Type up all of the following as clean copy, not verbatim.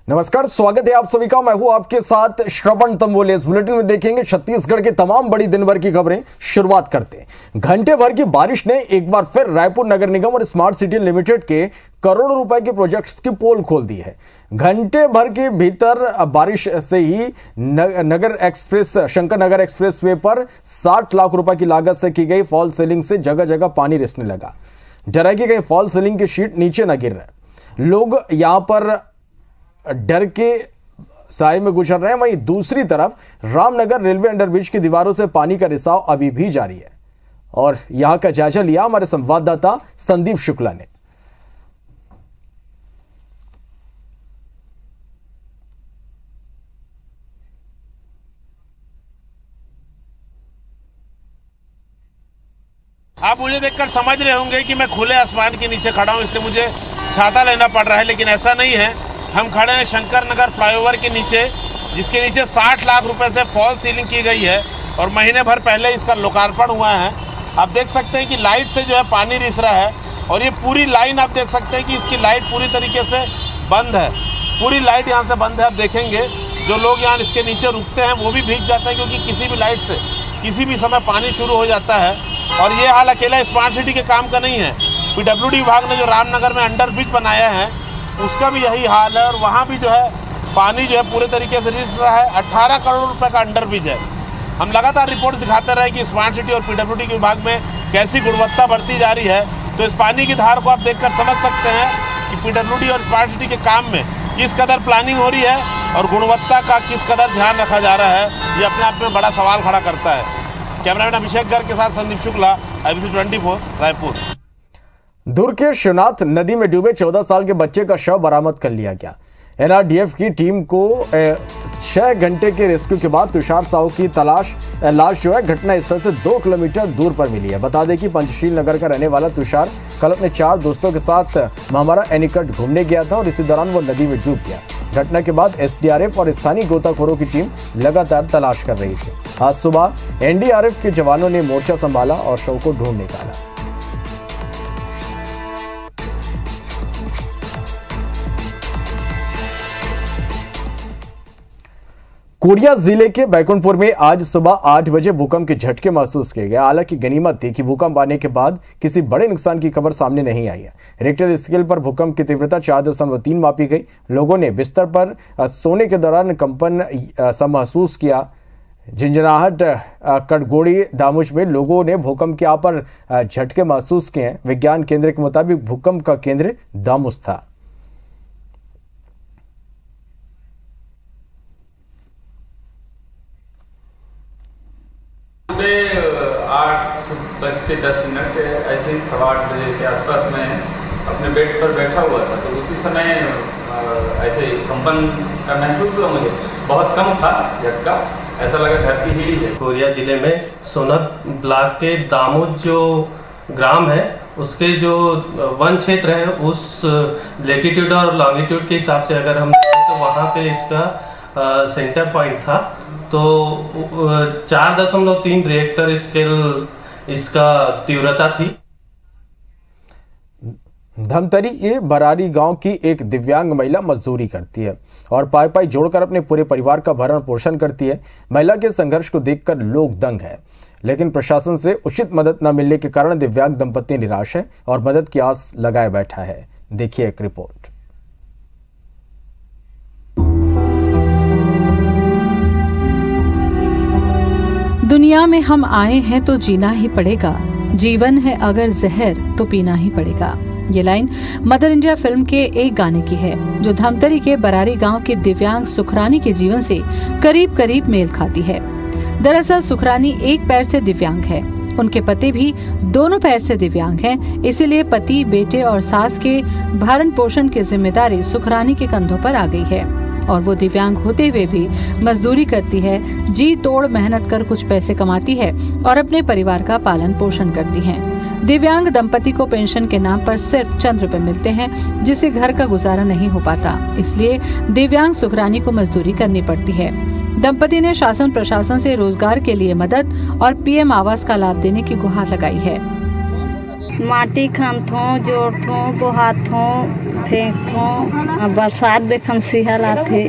नमस्कार, स्वागत है आप सभी का। मैं हूं आपके साथ श्रवण तंबोले। इस बुलेटिन में देखेंगे छत्तीसगढ़ की तमाम बड़ी दिन भर की खबरें। शुरुआत करते हैं। घंटे भर की बारिश ने एक बार फिर रायपुर नगर निगम और स्मार्ट सिटी लिमिटेड के करोड़ों रुपए के प्रोजेक्ट्स की पोल खोल दी है। घंटे भर के भीतर बारिश से ही शंकर नगर एक्सप्रेस वे पर 60 लाख रुपए की लागत से की गई फॉल सीलिंग से जगह जगह पानी रिसने लगा। डरा की गई फॉल सीलिंग की शीट नीचे न गिर रहे, लोग यहां पर डर के साए में गुजर रहे हैं। वहीं दूसरी तरफ रामनगर रेलवे अंडरब्रिज की दीवारों से पानी का रिसाव अभी भी जारी है और यहां का जायजा लिया हमारे संवाददाता संदीप शुक्ला ने। आप मुझे देखकर समझ रहे होंगे कि मैं खुले आसमान के नीचे खड़ा हूं, इसलिए मुझे छाता लेना पड़ रहा है, लेकिन ऐसा नहीं है। हम खड़े हैं शंकर नगर फ्लाईओवर के नीचे, जिसके नीचे 60 लाख रुपए से फॉल सीलिंग की गई है और महीने भर पहले इसका लोकार्पण हुआ है। आप देख सकते हैं कि लाइट से जो है पानी रिस रहा है और ये पूरी लाइन आप देख सकते हैं कि इसकी लाइट पूरी तरीके से बंद है। पूरी लाइट यहाँ से बंद है। आप देखेंगे जो लोग यहाँ इसके नीचे रुकते हैं वो भी भीग जाते हैं, क्योंकि किसी भी लाइट से किसी भी समय पानी शुरू हो जाता है। और ये हाल अकेला स्मार्ट सिटी के काम का नहीं है। पीडब्ल्यूडी विभाग ने जो रामनगर में अंडर ब्रिज बनाया है उसका भी यही हाल है और वहाँ भी जो है पानी जो है पूरे तरीके से रिस रहा है। 18 करोड़ रुपए का अंडर ब्रिज है। हम लगातार रिपोर्ट्स दिखाते रहे कि स्मार्ट सिटी और पीडब्ल्यूडी के विभाग में कैसी गुणवत्ता बढ़ती जा रही है, तो इस पानी की धार को आप देखकर समझ सकते हैं कि पीडब्ल्यूडी और स्मार्ट सिटी के काम में किस कदर प्लानिंग हो रही है और गुणवत्ता का किस कदर ध्यान रखा जा रहा है। ये अपने आप में बड़ा सवाल खड़ा करता है। कैमरामैन अभिषेक गर्ग के साथ संदीप शुक्ला, IBC 24 रायपुर। दुर्ग के शिवनाथ नदी में डूबे 14 साल के बच्चे का शव बरामद कर लिया गया। NRDF की टीम को 6 घंटे के रेस्क्यू के बाद तुषार साहू की लाश जो है घटना स्थल से 2 किलोमीटर दूर पर मिली है। बता दें कि पंचशील नगर का रहने वाला तुषार कल अपने 4 दोस्तों के साथ महामारा एनीकट घूमने गया था और इसी दौरान वो नदी में डूब गया। घटना के बाद SDRF और स्थानीय गोताखोरों की टीम लगातार तलाश कर रही थी। आज सुबह NDRF के जवानों ने मोर्चा संभाला और शव को ढूंढ निकाला। कोरिया जिले के बैकुंठपुर में आज सुबह 8 बजे भूकंप के झटके महसूस किए गए। हालांकि गनीमत थी कि भूकंप आने के बाद किसी बड़े नुकसान की खबर सामने नहीं आई है। रिक्टर स्केल पर भूकंप की तीव्रता 4.3 मापी गई। लोगों ने बिस्तर पर सोने के दौरान कंपन सा महसूस किया। झंझनाहट कटगोड़ी दामुज में लोगों ने भूकंप के यहाँ पर झटके महसूस किए हैं। विज्ञान केंद्र के मुताबिक भूकंप का केंद्र दामुज था। 8:10 ऐसे ही 8:15 बजे के आसपास मैं अपने बेड पर बैठा हुआ था, तो उसी समय ऐसे कंपन का महसूस हुआ। मुझे बहुत कम था झटका, ऐसा लगा धरती हिली है। कोरिया जिले में सोनत ब्लॉक के दामुज जो ग्राम है उसके जो वन क्षेत्र है उस लेटीट्यूड और लॉन्गिट्यूड के हिसाब से अगर हम देखें तो वहाँ पे इसका सेंटर पॉइंट था। तो 4.3 रिएक्टर स्केल इसका तीव्रता थी। धमतरी के बरारी गांव की एक दिव्यांग महिला मजदूरी करती है और पाई जोड़कर अपने पूरे परिवार का भरण पोषण करती है। महिला के संघर्ष को देखकर लोग दंग हैं, लेकिन प्रशासन से उचित मदद न मिलने के कारण दिव्यांग दंपति निराश है और मदद की आस लगाए बैठा है। देखिए एक रिपोर्ट। दुनिया में हम आए हैं तो जीना ही पड़ेगा, जीवन है अगर जहर तो पीना ही पड़ेगा। ये लाइन मदर इंडिया फिल्म के एक गाने की है, जो धमतरी के बरारी गांव के दिव्यांग सुखरानी के जीवन से करीब करीब मेल खाती है। दरअसल सुखरानी एक पैर से दिव्यांग है, उनके पति भी दोनों पैर से दिव्यांग हैं, इसीलिए पति, बेटे और सास के भरण पोषण की जिम्मेदारी सुखरानी के कंधों पर आ गई है और वो दिव्यांग होते हुए भी मजदूरी करती है, जी तोड़ मेहनत कर कुछ पैसे कमाती है और अपने परिवार का पालन पोषण करती है। दिव्यांग दंपति को पेंशन के नाम पर सिर्फ चंद रुपए मिलते हैं, जिससे घर का गुजारा नहीं हो पाता, इसलिए दिव्यांग सुखरानी को मजदूरी करनी पड़ती है। दंपति ने शासन प्रशासन से रोजगार के लिए मदद और PM आवास का लाभ देने की गुहार लगाई है। माटी खनथों, जोड़थों, बोहाथों, फेंकथों, बरसात बेखन सिहल आथे,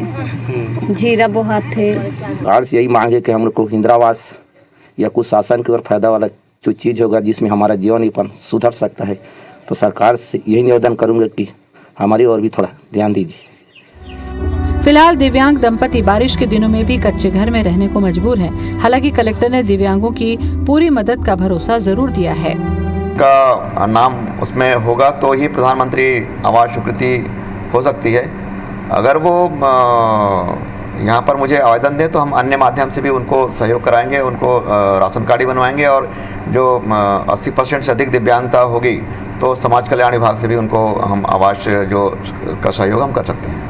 जीरा बोहाथे। सरकार से यही मांग है कि हम लोग को इंदिरा आवास या कुछ शासन की ओर फायदा वाला जो चीज़ होगा जिसमें हमारा जीवन यापन सुधर सकता है, तो सरकार से यही निवेदन करूंगा कि हमारी ओर भी थोड़ा ध्यान दीजिए। फिलहाल दिव्यांग दंपति बारिश के दिनों में भी कच्चे घर में रहने को मजबूर हैं। हालांकि कलेक्टर ने दिव्यांगों की पूरी मदद का भरोसा जरूर दिया है। का नाम उसमें होगा तो ही प्रधानमंत्री आवास स्वीकृति हो सकती है। अगर वो यहाँ पर मुझे आवेदन दें तो हम अन्य माध्यम से भी उनको सहयोग कराएंगे, उनको राशन कार्ड ही बनवाएंगे और जो 80% से अधिक दिव्यांगता होगी तो समाज कल्याण विभाग से भी उनको हम आवास जो का सहयोग हम कर सकते हैं।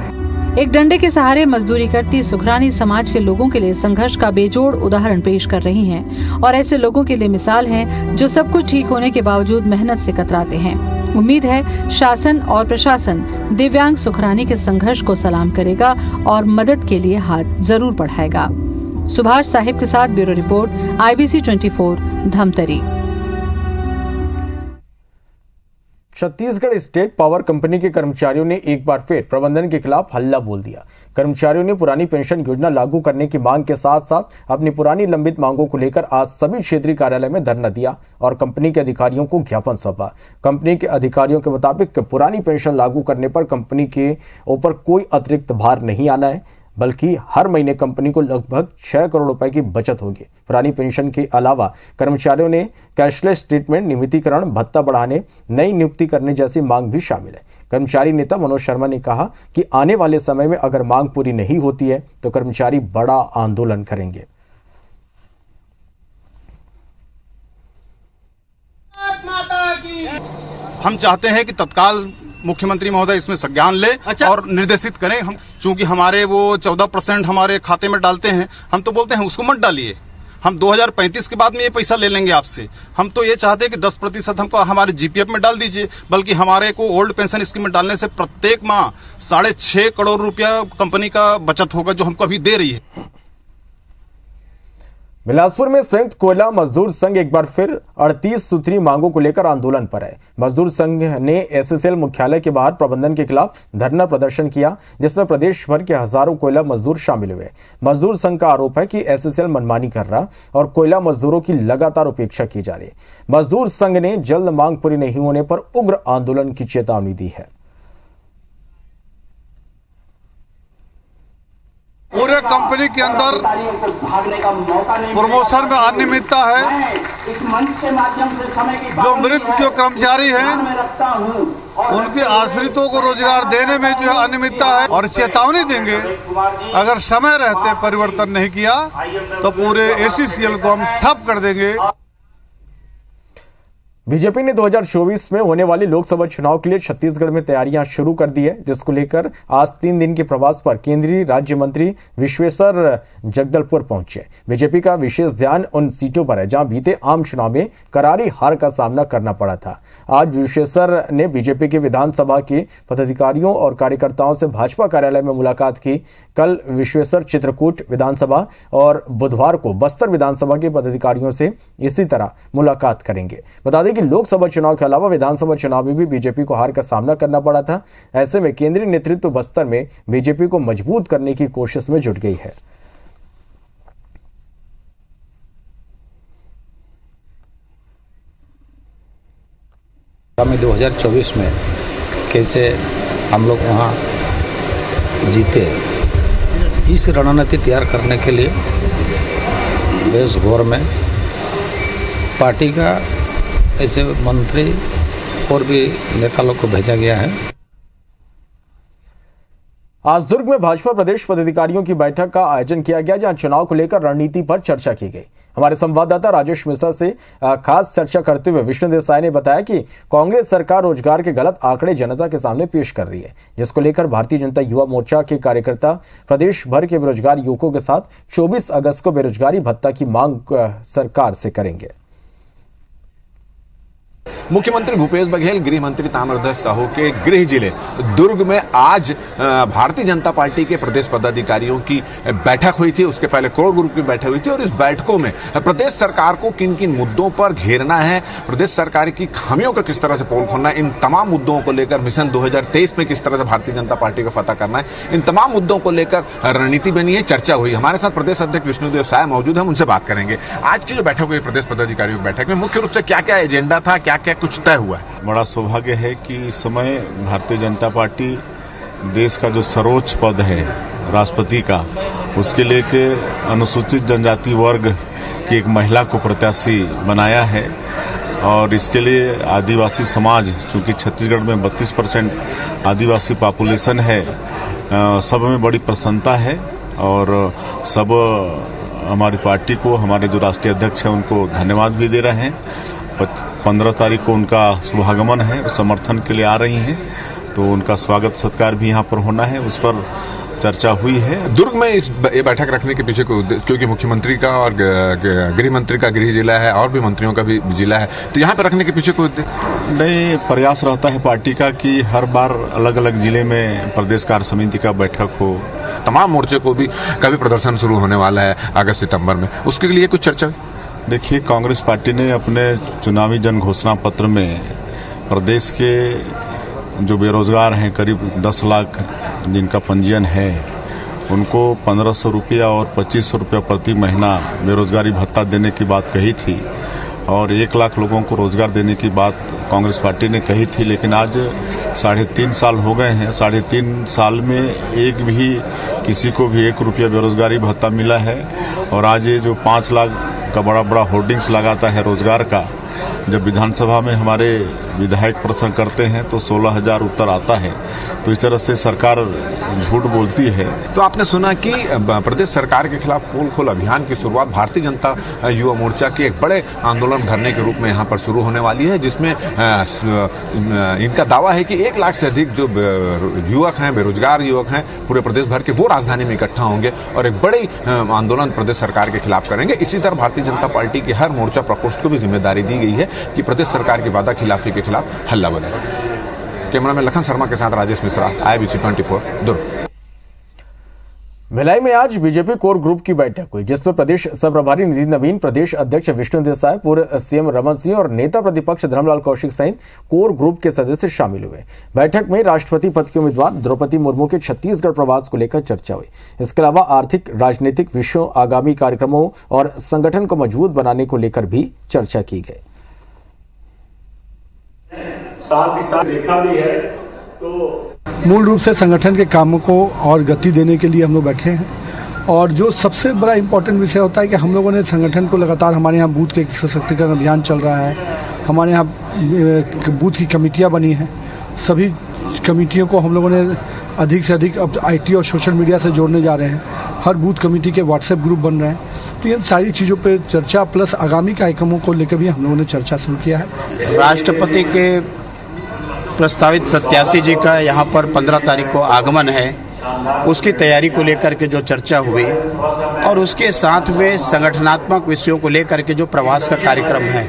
एक डंडे के सहारे मजदूरी करती सुखरानी समाज के लोगों के लिए संघर्ष का बेजोड़ उदाहरण पेश कर रही हैं और ऐसे लोगों के लिए मिसाल हैं जो सब कुछ ठीक होने के बावजूद मेहनत से कतराते हैं। उम्मीद है शासन और प्रशासन दिव्यांग सुखरानी के संघर्ष को सलाम करेगा और मदद के लिए हाथ जरूर बढ़ाएगा। सुभाष साहिब के साथ bureau report, IBC 24 Dhamtari. Chhattisgarh state power company के कर्मचारियों ने एक बार फिर प्रबंधन के खिलाफ हल्ला बोल दिया। कर्मचारियों ने पुरानी पेंशन योजना लागू करने की मांग के साथ साथ अपनी पुरानी लंबित मांगों को लेकर आज सभी क्षेत्रीय कार्यालय में धरना दिया और कंपनी के अधिकारियों को ज्ञापन सौंपा। कंपनी के अधिकारियों के मुताबिक पुरानी पेंशन लागू करने पर कंपनी के ऊपर कोई अतिरिक्त भार नहीं आना है, बल्कि हर महीने कंपनी को लगभग 6 करोड़ रुपए की बचत होगी। पुरानी पेंशन के अलावा कर्मचारियों ने कैशलेस ट्रीटमेंट, नियमितीकरण, भत्ता बढ़ाने, नई नियुक्ति करने जैसी मांग भी शामिल है। कर्मचारी नेता मनोज शर्मा ने कहा कि आने वाले समय में अगर मांग पूरी नहीं होती है तो कर्मचारी बड़ा आंदोलन करेंगे। हम चाहते हैं कि तत्काल मुख्यमंत्री महोदय इसमें संज्ञान ले और निर्देशित करें। हम चूंकि हमारे वो 14% हमारे खाते में डालते हैं, हम तो बोलते हैं उसको मत डालिए, हम 2035 के बाद में ये पैसा ले लेंगे आपसे। हम तो ये चाहते हैं कि 10% हमको हमारे GPF में डाल दीजिए, बल्कि हमारे को ओल्ड पेंशन स्कीम में डालने से प्रत्येक माह 6.5 करोड़ रुपया कंपनी का बचत होगा जो हमको अभी दे रही है। बिलासपुर में संयुक्त कोयला मजदूर संघ एक बार फिर 38 सूत्री मांगों को लेकर आंदोलन पर है। मजदूर संघ ने SSL मुख्यालय के बाहर प्रबंधन के खिलाफ धरना प्रदर्शन किया, जिसमें प्रदेश भर के हजारों कोयला मजदूर शामिल हुए। मजदूर संघ का आरोप है कि SSL मनमानी कर रहा और कोयला मजदूरों की लगातार उपेक्षा की जा रही। मजदूर संघ ने जल्द मांग पूरी नहीं होने पर उग्र आंदोलन की चेतावनी दी है। पूरे कंपनी के अंदर प्रमोशन में अनियमितता है। जो मृत जो कर्मचारी हैं उनके आश्रितों को रोजगार देने में जो है अनियमितता है और चेतावनी देंगे अगर समय रहते परिवर्तन नहीं किया तो पूरे ACCL को हम ठप कर देंगे। बीजेपी ने 2024 में होने वाले लोकसभा चुनाव के लिए छत्तीसगढ़ में तैयारियां शुरू कर दी है, जिसको लेकर आज 3 दिन के प्रवास पर केंद्रीय राज्य मंत्री विश्वेश्वर जगदलपुर पहुंचे। बीजेपी का विशेष ध्यान उन सीटों पर है जहां बीते आम चुनाव में करारी हार का सामना करना पड़ा था। आज विश्वेश्वर ने बीजेपी के विधानसभा के पदाधिकारियों और कार्यकर्ताओं से भाजपा कार्यालय में मुलाकात की। कल विश्वेश्वर चित्रकूट विधानसभा और बुधवार को बस्तर विधानसभा के पदाधिकारियों से इसी तरह मुलाकात करेंगे। बता दें कि लोकसभा चुनाव के अलावा विधानसभा चुनाव में भी बीजेपी को हार का सामना करना पड़ा था। ऐसे में केंद्रीय नेतृत्व बस्तर में बीजेपी को मजबूत करने की कोशिश में जुट गई है। आगामी 2024 में कैसे हम लोग वहाँ जीते, इस रणनीति तैयार करने के लिए देश भर में पार्टी का ऐसे मंत्री और भी नेता लोग को भेजा गया है। आज दुर्ग में भाजपा प्रदेश पदाधिकारियों की बैठक का आयोजन किया गया, जहां चुनाव को लेकर रणनीति पर चर्चा की गई। हमारे संवाददाता राजेश मिश्रा से खास चर्चा करते हुए विष्णु देसाई ने बताया कि कांग्रेस सरकार रोजगार के गलत आंकड़े जनता के सामने पेश कर रही है, जिसको लेकर भारतीय जनता युवा मोर्चा के कार्यकर्ता प्रदेश भर के बेरोजगार युवकों के साथ 24 अगस्त को बेरोजगारी भत्ता की मांग सरकार से करेंगे। मुख्यमंत्री भूपेश बघेल, गृह मंत्री ताम्रध्वज साहू के गृह जिले दुर्ग में आज भारतीय जनता पार्टी के प्रदेश पदाधिकारियों की बैठक हुई थी। उसके पहले कोर ग्रुप की बैठक हुई थी और इस बैठकों में प्रदेश सरकार को किन किन मुद्दों पर घेरना है, प्रदेश सरकार की खामियों का किस तरह से पोल खोलना है, इन तमाम मुद्दों को लेकर मिशन 2023 में किस तरह से भारतीय जनता पार्टी को फतह करना है, इन तमाम मुद्दों को लेकर रणनीति बनी है, चर्चा हुई। हमारे साथ प्रदेश अध्यक्ष विष्णुदेव साय मौजूद हैं, उनसे बात करेंगे। आज की जो बैठक हुई प्रदेश पदाधिकारियों की बैठक में मुख्य रूप से क्या क्या एजेंडा था, क्या क्या कुछ तय हुआ है? बड़ा सौभाग्य है कि इस समय भारतीय जनता पार्टी देश का जो सर्वोच्च पद है राष्ट्रपति का, उसके लेके अनुसूचित जनजाति वर्ग की एक महिला को प्रत्याशी बनाया है और इसके लिए आदिवासी समाज, चूंकि छत्तीसगढ़ में 32% आदिवासी पॉपुलेशन है, सब में बड़ी प्रसन्नता है और सब हमारी पार्टी को, हमारे जो राष्ट्रीय अध्यक्ष हैं उनको धन्यवाद भी दे रहे हैं। 15 तारीख को उनका शुभागमन है, समर्थन के लिए आ रही हैं, तो उनका स्वागत सत्कार भी यहाँ पर होना है, उस पर चर्चा हुई है। दुर्ग में ये बैठक रखने के पीछे कोई उद्देश्य, क्योंकि मुख्यमंत्री का और गृह मंत्री का गृह जिला है और भी मंत्रियों का भी जिला है, तो यहाँ पर रखने के पीछे कोई उद्देश्य? नहीं, प्रयास रहता है पार्टी का कि हर बार अलग अलग जिले में प्रदेश कार्य समिति का बैठक हो। तमाम मोर्चे को भी कभी प्रदर्शन शुरू होने वाला है अगस्त सितंबर में, उसके लिए कुछ चर्चा? देखिए, कांग्रेस पार्टी ने अपने चुनावी जन घोषणा पत्र में प्रदेश के जो बेरोजगार हैं, करीब 10 लाख जिनका पंजीयन है, उनको 1500 रुपया और 2500 रुपया प्रति महीना बेरोजगारी भत्ता देने की बात कही थी और 1 लाख लोगों को रोजगार देने की बात कांग्रेस पार्टी ने कही थी। लेकिन आज 3.5 साल हो गए हैं, 3.5 साल में एक भी किसी को भी 1 रुपया बेरोजगारी भत्ता मिला है और आज ये जो 5 लाख का बड़ा बड़ा होर्डिंग्स लगाता है रोजगार का, जब विधानसभा में हमारे विधायक प्रश्न करते हैं तो 16,000 उत्तर आता है। तो इस तरह से सरकार झूठ बोलती है। तो आपने सुना कि प्रदेश सरकार के खिलाफ पोल खोल अभियान की शुरुआत भारतीय जनता युवा मोर्चा के एक बड़े आंदोलन धरने के रूप में यहाँ पर शुरू होने वाली है, जिसमें इनका दावा है कि 1 लाख से अधिक जो युवक हैं, बेरोजगार युवक हैं पूरे प्रदेश भर के, वो राजधानी में इकट्ठा होंगे और एक बड़ी आंदोलन प्रदेश सरकार के खिलाफ करेंगे। इसी तरह भारतीय जनता पार्टी की हर मोर्चा प्रकोष्ठ को भी जिम्मेदारी दी गई है कि प्रदेश सरकार की वादा खिलाफी के खिलाफ हल्ला बने। कैमरामैन लखन शर्मा के साथ राजेश मिश्रा, IBC 24 दुर्ग। भिलाई में आज बीजेपी कोर ग्रुप की बैठक हुई, जिसमें प्रदेश सह प्रभारी निधि नवीन, प्रदेश अध्यक्ष विष्णुदेव साय, पूर्व सीएम रमन सिंह और नेता प्रतिपक्ष धर्मलाल कौशिक सहित कोर ग्रुप के सदस्य शामिल हुए। बैठक में राष्ट्रपति पद की उम्मीदवार द्रौपदी मुर्मू के छत्तीसगढ़ प्रवास को लेकर चर्चा हुई। इसके अलावा आर्थिक, राजनीतिक विषयों, आगामी कार्यक्रमों और संगठन को मजबूत बनाने को लेकर भी चर्चा की गई। साथ ही साथ देखा भी है तो मूल रूप से संगठन के कामों को और गति देने के लिए हम लोग बैठे हैं और जो सबसे बड़ा इम्पोर्टेंट विषय होता है कि हम लोगों ने संगठन को लगातार, हमारे यहाँ बूथ के सशक्तिकरण अभियान चल रहा है, हमारे यहाँ बूथ की कमेटियाँ बनी हैं, सभी कमेटियों को हम लोगों ने अधिक से अधिक अब IT और सोशल मीडिया से जोड़ने जा रहे हैं, हर बूथ कमेटी के व्हाट्सएप ग्रुप बन रहे हैं। तो ये सारी चीज़ों पे चर्चा प्लस आगामी कार्यक्रमों को लेकर भी हम लोगों ने चर्चा शुरू किया है। राष्ट्रपति के प्रस्तावित प्रत्याशी जी का यहाँ पर 15 तारीख को आगमन है, उसकी तैयारी को लेकर के जो चर्चा हुई और उसके साथ में संगठनात्मक विषयों को लेकर के जो प्रवास का कार्यक्रम है,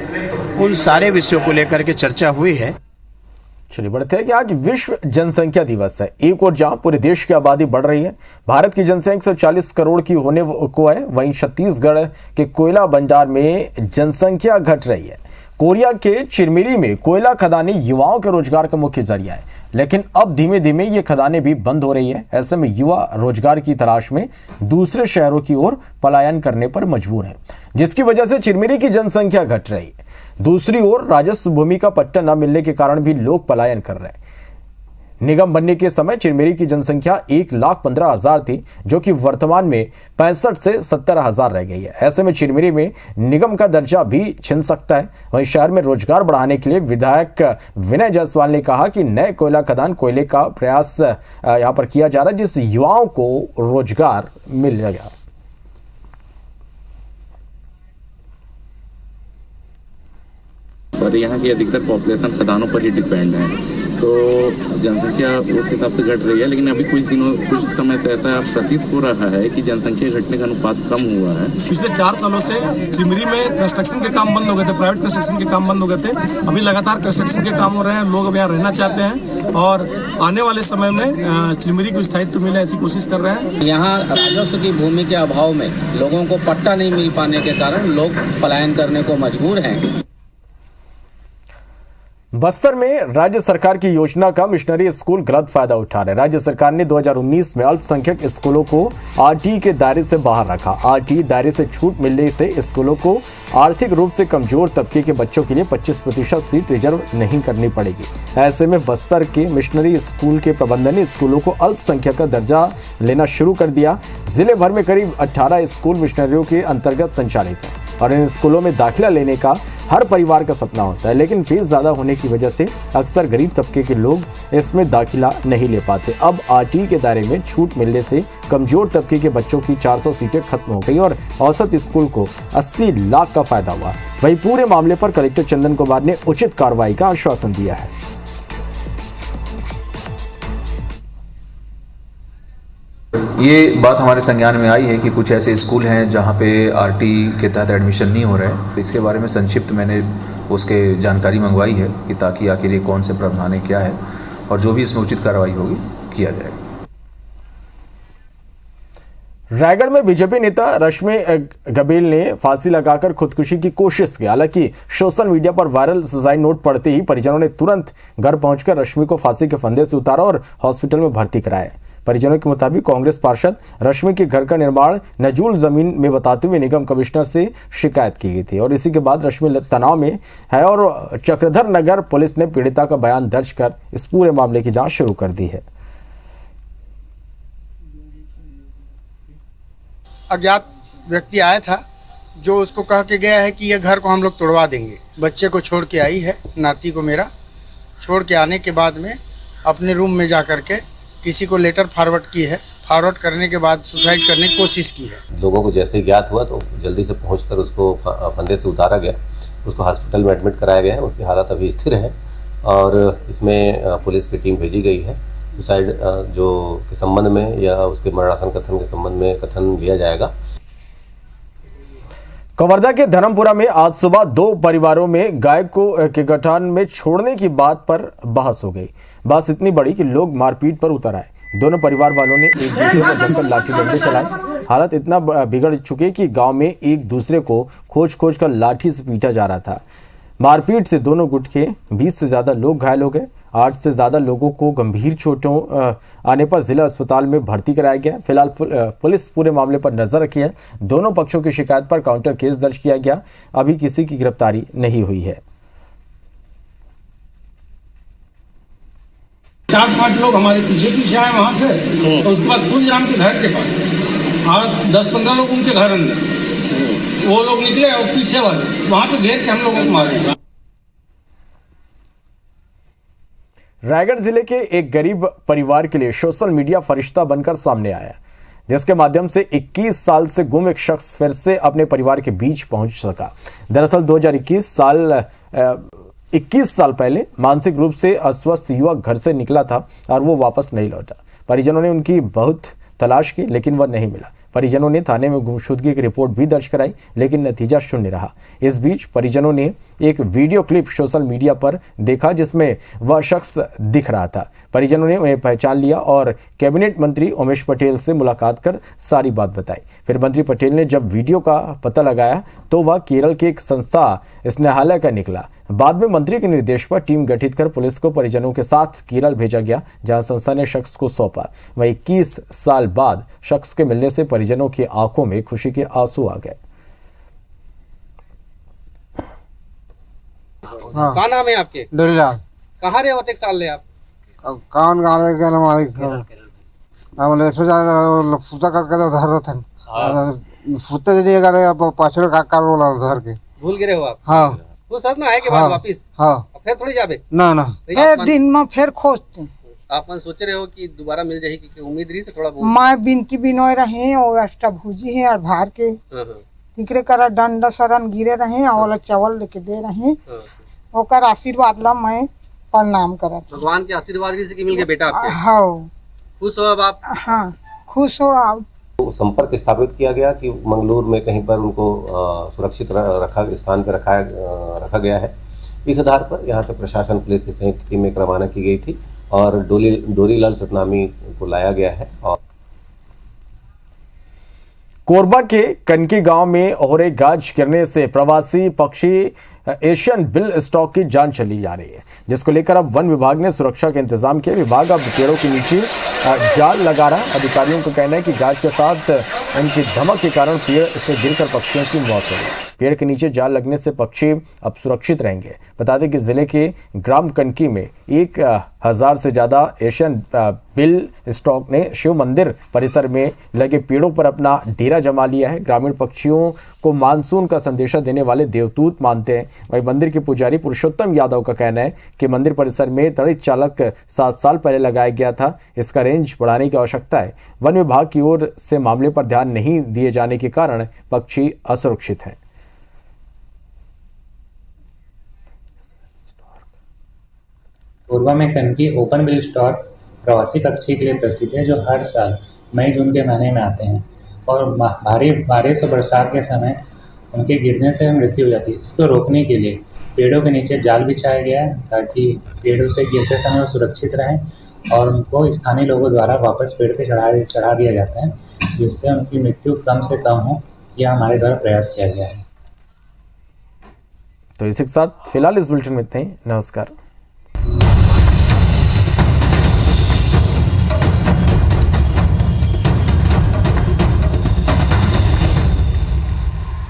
उन सारे विषयों को लेकर के चर्चा हुई है। चलिए बढ़ते हैं कि आज विश्व जनसंख्या दिवस है। एक और जहां पूरे देश की आबादी बढ़ रही है, भारत की जनसंख्या 140 करोड़ की होने को है, वहीं छत्तीसगढ़ के कोयला भंडार में जनसंख्या घट रही है। कोरिया के चिरमिरी में कोयला खदानें युवाओं के रोजगार का मुख्य जरिया है, लेकिन अब धीमे धीमे ये खदानें भी बंद हो रही है। ऐसे में युवा रोजगार की तलाश में दूसरे शहरों की ओर पलायन करने पर मजबूर है, जिसकी वजह से चिरमिरी की जनसंख्या घट रही है। दूसरी ओर राजस्व भूमि का पट्टा न मिलने के कारण भी लोग पलायन कर रहे हैं। निगम बनने के समय चिरमिरी की जनसंख्या 1,15,000 थी, जो कि वर्तमान में 65 से 70,000 रह गई है। ऐसे में चिरमिरी में निगम का दर्जा भी छिन सकता है। वहीं शहर में रोजगार बढ़ाने के लिए विधायक विनय जायसवाल ने कहा कि नए कोयला खदान कोयले का प्रयास यहाँ पर किया जा रहा है, जिससे युवाओं को रोजगार मिलेगा। और यहाँ की अधिकतर पॉपुलेशन खदानों पर ही डिपेंड है, तो जनसंख्या उस हिसाब से घट रही है। लेकिन अभी कुछ समय से ऐसा प्रतीत हो रहा है कि जनसंख्या घटने का अनुपात कम हुआ है। पिछले 4 सालों से चिमरी में कंस्ट्रक्शन के काम बंद हो गए थे, प्राइवेट कंस्ट्रक्शन के काम बंद हो गए थे। अभी लगातार कंस्ट्रक्शन के काम हो रहे हैं, लोग अब यहाँ रहना चाहते हैं और आने वाले समय में चिमरी को स्थायित्व मिले ऐसी कोशिश कर रहे हैं। यहाँ राजस्व की भूमि के अभाव में लोगों को पट्टा नहीं मिल पाने के कारण लोग पलायन करने को मजबूर हैं। बस्तर में राज्य सरकार की योजना का मिशनरी स्कूल गलत फायदा उठा रहे। राज्य सरकार ने 2019 में अल्पसंख्यक स्कूलों को आरटीई के दायरे से बाहर रखा। आरटीई दायरे से छूट मिलने से स्कूलों को आर्थिक रूप से कमजोर तबके के बच्चों के लिए 25% सीट रिजर्व नहीं करनी पड़ेगी। ऐसे में बस्तर के मिशनरी स्कूल के प्रबंधन ने स्कूलों को अल्पसंख्यक का दर्जा लेना शुरू कर दिया। जिले भर में करीब 18 स्कूल मिशनरियों के अंतर्गत संचालित हैं और इन स्कूलों में दाखिला लेने का हर परिवार का सपना होता है, लेकिन फीस ज़्यादा होने की वजह से अक्सर गरीब तबके के लोग इसमें दाखिला नहीं ले पाते। अब आरटीई के दायरे में छूट मिलने से कमजोर तबके के बच्चों की 400 सीटें खत्म हो गई और औसत स्कूल को 80 लाख का फायदा हुआ। वहीं पूरे मामले पर कलेक्टर चंदन कुमार ने उचित कार्रवाई का आश्वासन दिया है। ये बात हमारे संज्ञान में आई है कि कुछ ऐसे स्कूल हैं जहां पे आरटीई के तहत एडमिशन नहीं हो रहे हैं। इसके बारे में संक्षिप्त मैंने उसके जानकारी मंगवाई है कि ताकि आखिर ये कौन से प्रावधान है, क्या है, और जो भी इसमें उचित कार्रवाई होगी किया जाएगा। रायगढ़ में बीजेपी नेता रश्मि गबेल ने फांसी लगाकर खुदकुशी की कोशिश की। हालांकि सोशल मीडिया पर वायरल सुसाइड नोट पढ़ते ही परिजनों ने तुरंत घर पहुंचकर रश्मि को फांसी के फंदे से उतारा और हॉस्पिटल में भर्ती कराया। परिजनों के मुताबिक कांग्रेस पार्षद रश्मि के घर का निर्माण नजूल जमीन में बताते हुए निगम कमिश्नर से शिकायत की गई थी और इसी के बाद रश्मि तनाव में है और चक्रधर नगर पुलिस ने पीड़िता का बयान दर्ज कर इस पूरे मामले की जांच शुरू कर दी है। अज्ञात व्यक्ति आया था जो उसको कह के गया है कि यह घर को हम लोग तोड़वा देंगे। बच्चे को छोड़ के आई है, नाती को मेरा छोड़ के आने के बाद में अपने रूम में जा कर के किसी को लेटर फॉरवर्ड की है। फॉरवर्ड करने के बाद सुसाइड करने की कोशिश की है। लोगों को जैसे ही ज्ञात हुआ तो जल्दी से पहुंचकर उसको फंदे से उतारा गया, उसको हॉस्पिटल में एडमिट कराया गया है। उसकी हालत अभी स्थिर है और इसमें पुलिस की टीम भेजी गई है। सुसाइड जो के संबंध में या उसके मरणासन कथन के संबंध में कथन लिया जाएगा। कवर्धा के धर्मपुरा में आज सुबह 2 परिवारों में गाय को के गठान में छोड़ने की बात पर बहस हो गई। बहस इतनी बड़ी कि लोग मारपीट पर उतर आए। दोनों परिवार वालों ने एक दूसरे पर जमकर लाठी डंडे चलाए। हालत इतना बिगड़ चुकी कि गांव में एक दूसरे को खोज कर लाठी से पीटा जा रहा था। मारपीट से दोनों गुट के 20 से ज्यादा लोग घायल हो गए। 8 से ज्यादा लोगों को गंभीर चोटों आने पर जिला अस्पताल में भर्ती कराया गया। फिलहाल पुलिस पूरे मामले पर नजर रखी है। दोनों पक्षों की शिकायत पर काउंटर केस दर्ज किया गया। अभी किसी की गिरफ्तारी नहीं हुई है। 4-5 लोग हमारे पीछे आए वहाँ से, तो उसके बाद गुलजाम के घर के पास और 10-15 लोग उनके घर अंदर, वो लोग निकले और पीछे वाले वहाँ पे घेर के हम लोगों को मारे। रायगढ़ जिले के एक गरीब परिवार के लिए सोशल मीडिया फरिश्ता बनकर सामने आया, जिसके माध्यम से 21 साल से गुम एक शख्स फिर से अपने परिवार के बीच पहुंच सका। दरअसल 21 साल पहले मानसिक रूप से अस्वस्थ युवक घर से निकला था और वो वापस नहीं लौटा। परिजनों ने उनकी बहुत तलाश की लेकिन वह नहीं मिला। परिजनों ने थाने में गुमशुदगी की रिपोर्ट भी दर्ज कराई लेकिन नतीजा शून्य रहा। इस बीच परिजनों ने एक वीडियो क्लिप सोशल मीडिया पर देखा जिसमें वह शख्स दिख रहा था। परिजनों ने उन्हें पहचान लिया और कैबिनेट मंत्री उमेश पटेल से मुलाकात कर सारी बात बताई। फिर मंत्री पटेल ने जब वीडियो का पता लगाया तो वह केरल की एक संस्था स्नेहालय का निकला। बाद में मंत्री के निर्देश पर टीम गठित कर पुलिस को परिजनों के साथ केरल भेजा गया, जहां संस्था ने शख्स को सौंपा। वहीं 21 साल बाद शख्स के मिलने से परिजनों की आंखों में खुशी के आंसू आ गए। क्या नाम है आपके? डोरीलाल। कहाँ रहे होते साल ले आप? कौन गाँव है क्या नाम? बोले फूटा करके धर थे फूटे दिए गए पाछड़ का कार बोला धर के भूल गए हो आप? हाँ वो सच ना आए के बाद वापिस? हाँ फिर थोड़ी जाबे ना ना फिर दिन में फिर खोजते आप मन सोच रहे हो कि दोबारा मिल जाएगी कि उम्मीद रही से थोड़ा बहुत? मैं बिनती बिनोय रहे और अष्टभुजी है और भार के तिकरे करा डंडा सरन गिरे रहे और चावल लेके दे रहे ओकर आशीर्वाद ला मैं प्रणाम करत। भगवान के आशीर्वाद से मिल गया बेटा आपके। हाँ खुश हो अब आप? हाँ खुश हो आप। तो संपर्क स्थापित किया गया कि मंगलूर में कहीं पर उनको सुरक्षित स्थान पर रखा गया है। इस आधार पर यहाँ से प्रशासन पुलिस की संयुक्त टीम एक रवाना की गई थी और डोरीलाल सतनामी को लाया गया है। और कोरबा के कनकी गांव में ओहरे गाज गिरने से प्रवासी पक्षी एशियन बिल स्टॉक की जान चली जा रही है, जिसको लेकर अब वन विभाग ने सुरक्षा के इंतजाम किए। विभाग अब पेड़ों के नीचे जाल लगा रहा। अधिकारियों का कहना है कि गाज के साथ उनकी धमक के कारण पेड़ से गिरकर पक्षियों की मौत हो गई। पेड़ के नीचे जाल लगने से पक्षी अब सुरक्षित रहेंगे। बता दें कि जिले के ग्राम कनकी में 1000 से ज्यादा एशियन बिल स्टॉक ने शिव मंदिर परिसर में लगे पेड़ों पर अपना डेरा जमा लिया है। ग्रामीण पक्षियों को मानसून का संदेशा देने वाले देवदूत मानते हैं। वहीं मंदिर के पुजारी पुरुषोत्तम यादव का कहना है कि मंदिर परिसर में तड़ित चालक 7 साल पहले लगाया गया था। इसका रेंज बढ़ाने की आवश्यकता है। वन विभाग की ओर से मामले पर ध्यान नहीं दिए जाने के कारण पक्षी असुरक्षित हैं। कोरबा में कनकी ओपन बिल स्टॉक प्रवासी पक्षी के लिए प्रसिद्ध है, जो हर साल मई जून के महीने में आते हैं और भारी बारिश और बरसात के समय उनके गिरने से मृत्यु हो जाती है। इसको रोकने के लिए पेड़ों के नीचे जाल बिछाया गया है ताकि पेड़ों से गिरते समय वो सुरक्षित रहें और उनको स्थानीय लोगों द्वारा वापस पेड़ पे चढ़ा दिया जाता है, जिससे उनकी मृत्यु कम से कम हो। यह हमारे द्वारा प्रयास किया गया है। तो इसी के साथ फिलहाल इस बुलेटिन में इतना ही। नमस्कार।